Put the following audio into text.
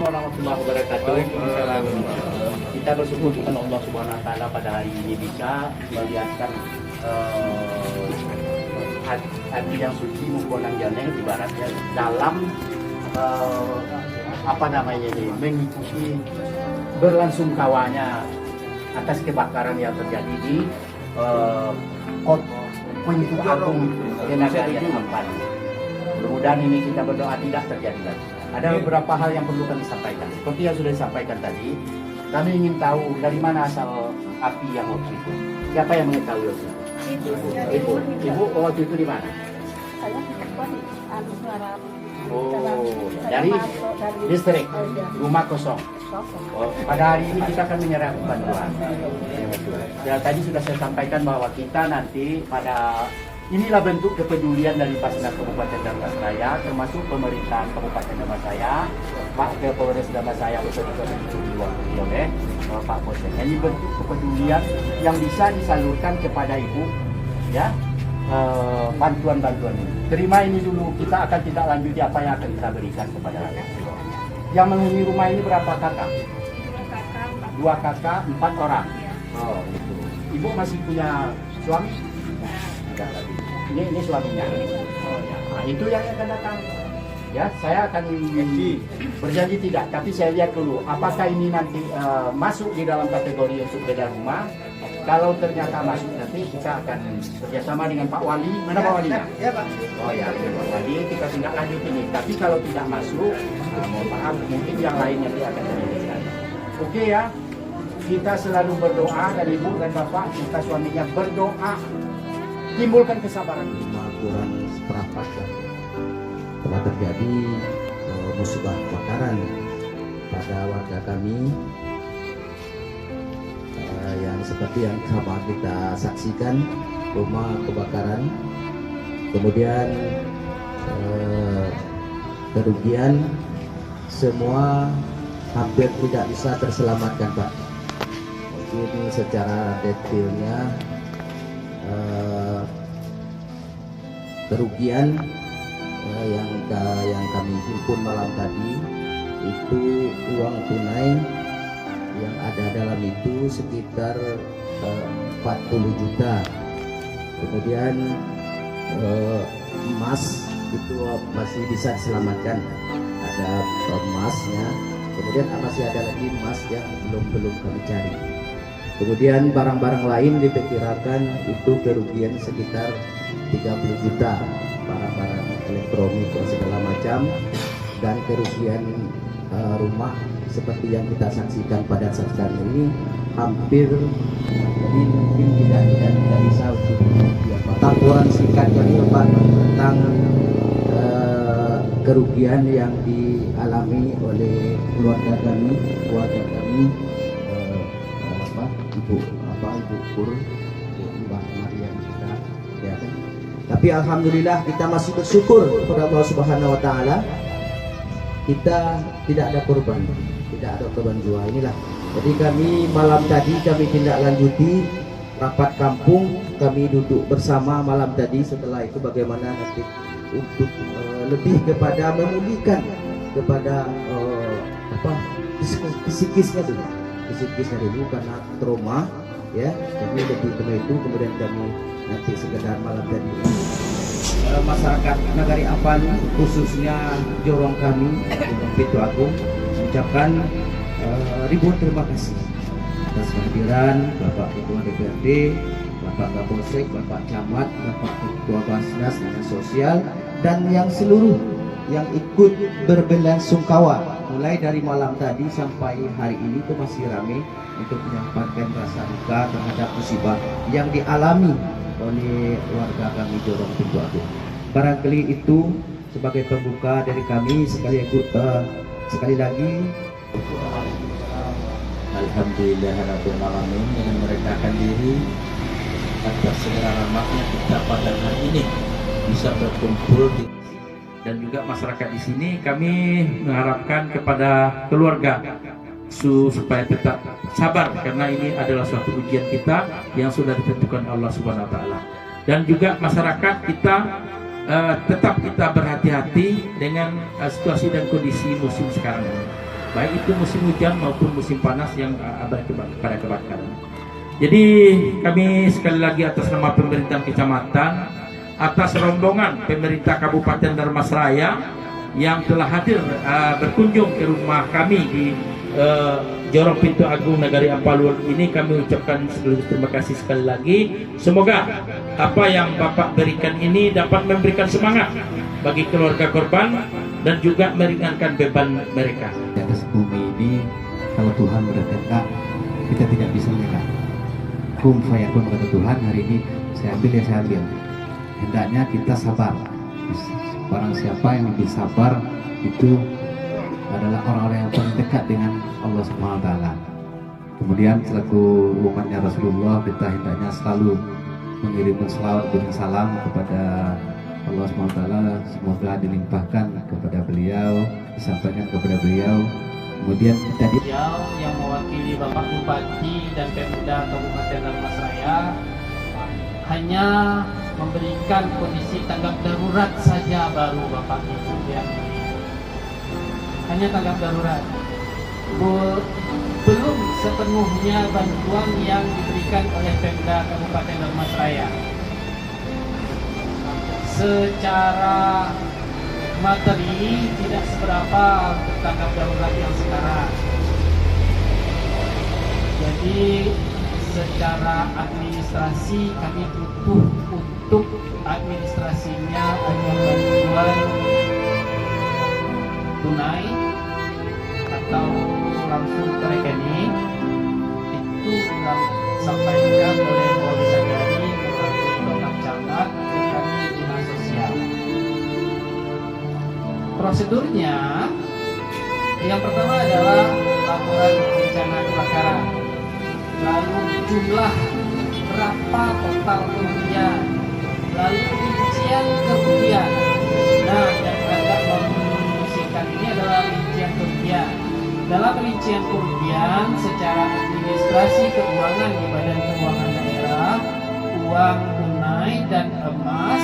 warahmatullahi wabarakatuh. Kita bersyukur kepada Allah Subhanahu Wa Taala pada hari ini bisa melihatkan hati yang suci mukonan jane ibaratnya dalam mengikuti berlangsung kawanya atas kebakaran yang terjadi di pintu agung Nagari Ampan. Mudah-mudahan ini kita berdoa tidak terjadi lagi. Ada beberapa hal yang perlu kami sampaikan. Seperti yang sudah disampaikan tadi, kami ingin tahu dari mana asal api yang waktu itu. Siapa yang mengetahui waktu itu? Ibu waktu itu di mana? Saya di Suara. Oh, dari listrik, rumah kosong. Oh, pada hari ini kita akan menyerahkan bantuan. Ya, tadi sudah saya sampaikan bahwa kita nanti pada inilah bentuk kepedulian dari Basnas Kabupaten Damansraya, termasuk pemerintahan Kabupaten Damansraya, Pak Kapolres Damansraya betul oleh Pak Bosen. Ini bentuk kepedulian yang bisa disalurkan kepada ibu, ya, bantuan-bantuan ini. Terima ini dulu, kita akan tidak lanjuti apa yang akan kita berikan kepada rakyat. Yang menghuni rumah ini berapa kakak? 2 kakak, 4 orang. Oh, gitu. Ibu masih punya suami? Ini suaminya. Oh, ya. Nah, itu yang akan datang. Ya, saya akan berjanji tidak, tapi saya lihat dulu apakah ini nanti masuk di dalam kategori untuk beda rumah. Kalau ternyata masuk, nanti kita akan kerjasama dengan Pak Wali. Mana Pak Walinya? Ya Pak. Oh ya, dengan Pak Wali kita tindak lanjut ini. Tapi kalau tidak masuk, mohon maaf, mungkin yang lain nanti akan terjadi. Oke ya, kita selalu berdoa dan ibu dan bapak, kita suaminya berdoa. Timbulkan kesabaran. Kurang seperempat telah terjadi musibah kebakaran pada warga kami yang seperti yang sama kita saksikan, rumah kebakaran, kemudian kerugian semua hampir tidak bisa terselamatkan Pak. Mungkin secara detailnya kerugian yang kami himpun malam tadi itu uang tunai yang ada dalam itu sekitar 40 juta. Kemudian emas itu masih bisa diselamatkan, ada emasnya. Kemudian masih ada lagi emas yang belum kami cari. Kemudian barang-barang lain diperkirakan itu kerugian sekitar 30 juta, barang-barang elektronik dan segala macam, dan kerugian rumah seperti yang kita saksikan pada saat ini hampir, jadi mungkin tidak bisa untuk laporan singkatnya ini Pak tentang kerugian yang dialami oleh keluarga kami Ibu Pur, Mbak Maria kita, ya kan? Tapi alhamdulillah kita masih bersyukur kepada Allah Subhanahu Wa Taala. Kita tidak ada korban jiwa. Inilah. Jadi kami malam tadi kami tindak lanjuti rapat kampung, kami duduk bersama malam tadi. Setelah itu bagaimana nanti untuk lebih kepada memulihkan kepada psikisnya dulu karena trauma, ya. Jadi lebih ke itu, kemudian kami nanti sekedar malam tadi masyarakat Nagari Ampan, khususnya jorong kami, jorong Pintu Agung, mengucapkan ribuan terima kasih atas kehadiran Bapak Ketua DPRD, Bapak Kapolsek, Bapak Camat, Bapak Ketua Basnas Dinas Sosial, dan yang seluruh yang ikut berbelasungkawa mulai dari malam tadi sampai hari ini itu masih ramai untuk menyampaikan rasa duka terhadap musibah yang dialami oleh warga kami Jorong Pintu Agung. Barangkali itu sebagai pembuka dari kami. Sekali lagi Alhamdulillahirabbil alamin, dengan merekakan diri atas segala rahmatnya kita pada hari ini bisa berkumpul dan juga masyarakat di sini. Kami mengharapkan kepada keluarga supaya tetap sabar karena ini adalah suatu ujian kita yang sudah ditentukan Allah Subhanahu Wa Taala. Dan juga masyarakat kita tetap kita berhati-hati dengan situasi dan kondisi musim sekarang ini. baik itu musim hujan maupun musim panas yang pada kebakaran. Jadi kami sekali lagi atas nama pemerintahan kecamatan, atas rombongan pemerintah Kabupaten Dharmasraya yang telah hadir berkunjung ke rumah kami di Jorong Pintu Agung Nagari Ampalur ini, kami ucapkan terima kasih sekali lagi. Semoga apa yang Bapak berikan ini dapat memberikan semangat bagi keluarga korban dan juga meringankan beban mereka. Di atas bumi ini, kalau Tuhan berkehendak, kita tidak bisa mengelak. Kum fayakun kata Tuhan, hari ini saya ambil ya saya ambil. Hendaknya kita sabar. Barang siapa yang lebih sabar itu adalah orang-orang yang paling dekat dengan Allah Subhanahu wa taala. Kemudian selaku umatnya Rasulullah, kita hendaknya selalu mengirim selawat dan salam kepada Allah Subhanahu wa taala, semoga dilimpahkan kepada beliau, disampaikan kepada beliau. Kemudian kita yang mewakili Bapak Bupati dan Pemda Kabupaten Dharmasraya hanya memberikan kondisi tanggap darurat saja baru Bapak Ibu ya. Hanya tanggap darurat. Belum sepenuhnya bantuan yang diberikan oleh Pemda Kabupaten Dharmasraya. Secara materi tidak seberapa tanggap darurat yang sekarang. Jadi secara administrasi kami butuh untuk administrasinya ada bantuan tunai atau langsung ke rekening, itu disampaikan oleh Wali Nagari melalui Bapak Camat ke kami Dinas Sosial. Prosedurnya yang pertama adalah laporan bencana kebakaran, lalu jumlah berapa total kerugian, lalu rincian kerugian. Nah, yang agak memusingkan ini adalah rincian kerugian. Dalam rincian kerugian secara administrasi keuangan di Badan Keuangan Daerah, uang tunai dan emas